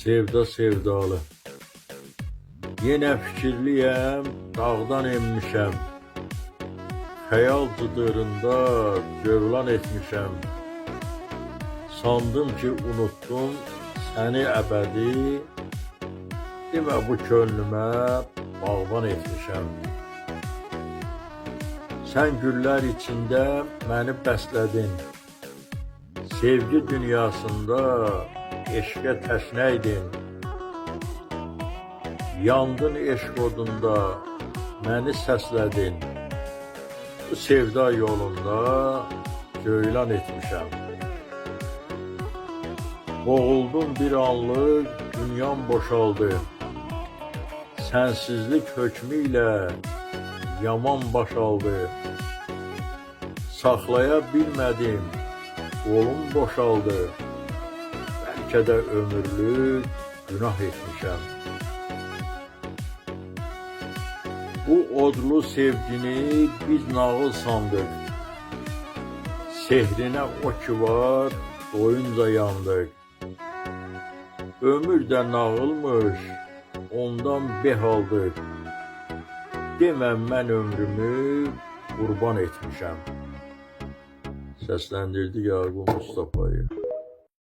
Sevda sevdalı. Yenə fikirliyəm, dağdan enmişəm. Xəyal cıdırında cövlan etmişəm. Sandım ki unutdum səni əbədi. Demə bu könlümə bağban etmişəm. Sən güllər içində məni bəslədin. Sevgi dünyasında eşqə təşnəydin. Yandın eşq odunda məni səslədin. Bu sevda yolunda cöylan etmişəm. Boğuldum bir anlıq, dünyam boşaldı. Sənsizlik hökmü ilə yaman başaldı. Saxlaya bilmədim, qolum boşaldı. Bəlkə də ömürlük günah etmişəm. Bu odlu sevgini biz nağıl sandıq. Sehrinə o ki var, doyunca yandıq. Ömür də nağılmış, ondan beh aldıq. Demə mən ömrümü qurban etmişəm. Səsləndirdi Yaqub Mustafayev.